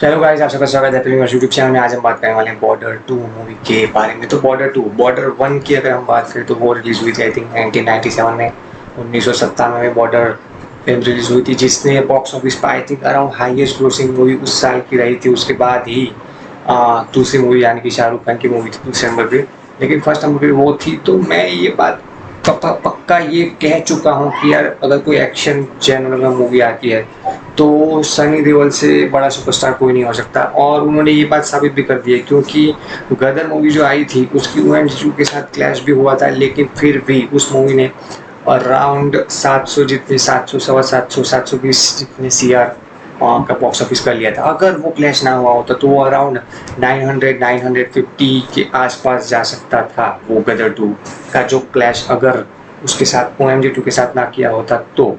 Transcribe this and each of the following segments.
चलो गाइस, आप सबका स्वागत है फिल्म यूट्यूब चैनल में। आज हम बात करने वाले हैं बॉर्डर 2 मूवी के बारे में। तो बॉर्डर 1 की अगर हम बात करें तो वो रिलीज हुई थी आई थिंक 1997 में। 1997 में बॉर्डर फिल्म रिलीज हुई थी, जिसने बॉक्स ऑफिस पर I think around highest grossing movie उस साल की रही थी। उसके बाद ही दूसरी मूवी यानी कि शाहरुख खान की मूवी थी दूसरे नंबर पे, लेकिन फर्स्ट नंबर पे वो थी। तो मैं ये बात पक्का ये कह चुका हूँ कि यार अगर कोई एक्शन चैनल में मूवी आती है तो सनी देओल से बड़ा सुपरस्टार कोई नहीं हो सकता। और उन्होंने ये बात साबित भी कर दी है, क्योंकि गदर मूवी जो आई थी उसकी ओएमजीयू के साथ क्लैश भी हुआ था, लेकिन फिर भी उस मूवी ने अराउंड 700 जितने 700 सवा 700 720 जितने सीआर का बॉक्स ऑफिस कर लिया था। अगर वो क्लैश ना हुआ होता तो वो अराउंड 900 950 के आसपास जा सकता था। वो गदर 2 का जो क्लैश अगर उसके साथ OMG 2 के साथ ना किया होता तो,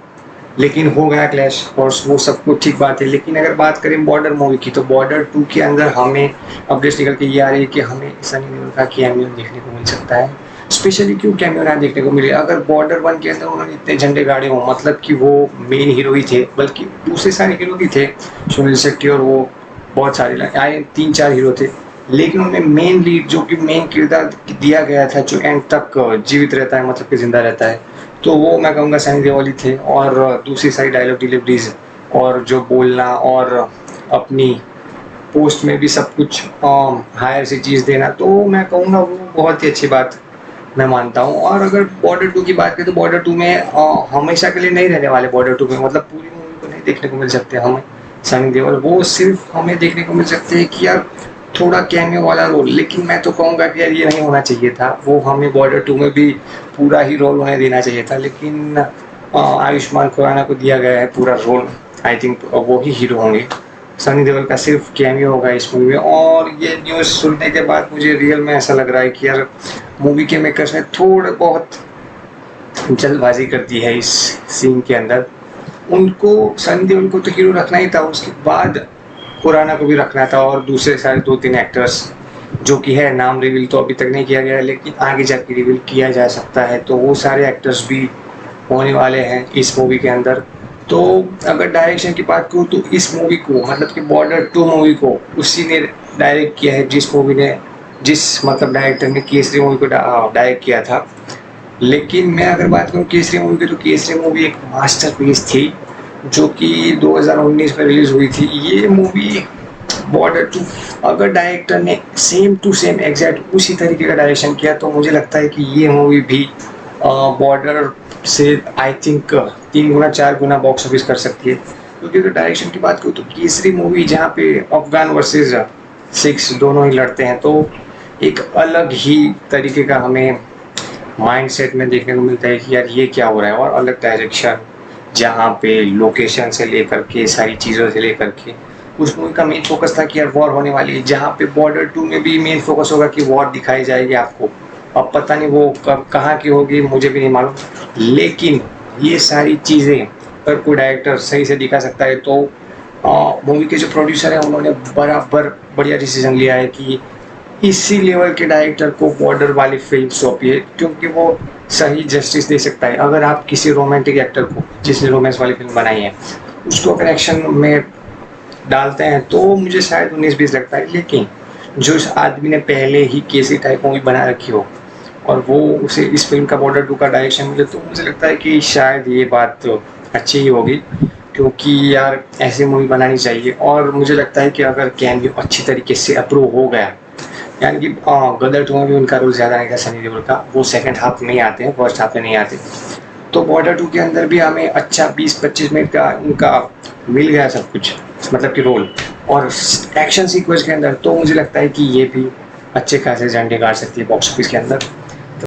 लेकिन हो गया क्लैश और वो सब कुछ ठीक बात है। लेकिन अगर बात करें बॉर्डर मूवी की, तो बॉर्डर 2 के अंदर हमें अपडेट्स निकल के ये आ रही है कि हमें सनी देओल का कैमियो देखने को मिल सकता है। स्पेशली क्यों कैमियो ना देखने को मिले, अगर बॉर्डर 1 के अंदर उन्होंने इतने झंडे गाड़े हों, मतलब कि वो मेन हीरो ही थे, बल्कि दूसरे सारे हीरो भी थे, सुनील शेट्टी और वो बहुत सारे आए 3-4 हीरो थे, लेकिन उनमें मेन लीड जो कि मेन किरदार दिया गया था जो एंड तक जीवित रहता है, मतलब कि जिंदा रहता है, तो वो मैं कहूँगा सनी देओल ही थे। और दूसरी सारी डायलॉग डिलीवरीज और जो बोलना और अपनी पोस्ट में भी सब कुछ हायर सी चीज़ देना, तो मैं कहूँगा वो बहुत ही अच्छी बात मैं मानता हूँ। और अगर बॉर्डर 2 की बात करें तो बॉर्डर 2 में हमेशा के लिए नहीं रहने वाले। बॉर्डर 2 में मतलब पूरी मूवी को नहीं देखने को मिल सकते हमें सनी देओल, वो सिर्फ हमें देखने को मिल सकते हैं कि यार थोड़ा कैमियो वाला रोल। लेकिन मैं तो कहूँगा कि यार ये नहीं होना चाहिए था, वो हमें बॉर्डर 2 में भी पूरा ही रोल उन्हें देना चाहिए था। लेकिन आयुष्मान खुराना को दिया गया है पूरा रोल, आई थिंक वो ही हीरो होंगे। सनी देओल का सिर्फ कैमियो होगा इस मूवी में। और ये न्यूज़ सुनने के बाद मुझे रियल में ऐसा लग रहा है कि यार मूवी के मेकर्स ने थोड़ा बहुत जल्दबाजी कर दी है इस सीन के अंदर। उनको सनी देओल को तो हीरो रखना ही था, उसके बाद खुराना को भी रखना था, और दूसरे सारे 2-3 एक्टर्स जो कि है, नाम रिवील तो अभी तक नहीं किया गया है लेकिन आगे जाके रिवील किया जा सकता है, तो वो सारे एक्टर्स भी होने वाले हैं इस मूवी के अंदर। तो अगर डायरेक्शन की बात करूँ तो इस मूवी को, मतलब कि बॉर्डर 2 मूवी को उसी ने डायरेक्ट किया है जिस मूवी ने, जिस मतलब डायरेक्टर ने केसरी मूवी को डायरेक्ट किया था। लेकिन मैं अगर बात करूँ केसरी मूवी की, तो केसरी मूवी एक मास्टरपीस थी जो कि 2019 में रिलीज हुई थी। ये मूवी बॉर्डर 2, अगर डायरेक्टर ने सेम टू सेम एग्जैक्ट उसी तरीके का डायरेक्शन किया तो मुझे लगता है कि ये मूवी भी बॉर्डर से I think 3 Guna 4 Guna box office कर सकती है। क्योंकि अगर डायरेक्शन की बात करूँ तो केसरी मूवी जहाँ पे अफगान वर्सेस सिक्स दोनों ही लड़ते हैं, तो एक अलग ही तरीके का हमें माइंडसेट में देखने को मिलता है कि यार ये क्या हो रहा है। और अलग डायरेक्शन, जहाँ पे लोकेशन से लेकर के सारी चीज़ों से लेकर के उस मूवी का मेन फोकस था कि यार वॉर होने वाली है, जहाँ पे बॉर्डर 2 में भी मेन फोकस होगा कि वॉर दिखाई जाएगी आपको। अब पता नहीं वो कब कहाँ की होगी, मुझे भी नहीं मालूम, लेकिन ये सारी चीज़ें अगर कोई डायरेक्टर सही से दिखा सकता है तो मूवी के जो प्रोड्यूसर हैं उन्होंने बराबर बढ़िया डिसीजन लिया है कि इसी लेवल के डायरेक्टर को बॉर्डर वाली फिल्म सौंपिए, क्योंकि वो सही जस्टिस दे सकता है। अगर आप किसी रोमांटिक एक्टर को जिसने रोमांस वाली फिल्म बनाई है उसको अगर एक्शन में डालते हैं तो मुझे शायद 19-20 लगता है, लेकिन जो इस आदमी ने पहले ही केसी टाइप मूवी बना रखी हो और वो उसे इस फिल्म का बॉर्डर 2 का डायरेक्शन मिले, तो मुझे लगता है कि शायद ये बात तो अच्छी ही होगी, क्योंकि यार ऐसी मूवी बनानी चाहिए। और मुझे लगता है कि अगर कैमियो अच्छी तरीके से अप्रूव हो गया, यानी कि गदर 2 में भी उनका रोल ज़्यादा नहीं था सनी देओल का, वो सेकंड हाफ में ही आते हैं, फर्स्ट हाफ में नहीं आते। तो बॉर्डर 2 के अंदर भी हमें अच्छा 20-25 मिनट का उनका मिल गया सब कुछ, मतलब कि रोल और एक्शन सीक्वेंस के अंदर, तो मुझे लगता है कि ये भी अच्छे खासे झंडे गाड़ सकती है बॉक्स ऑफिस के अंदर।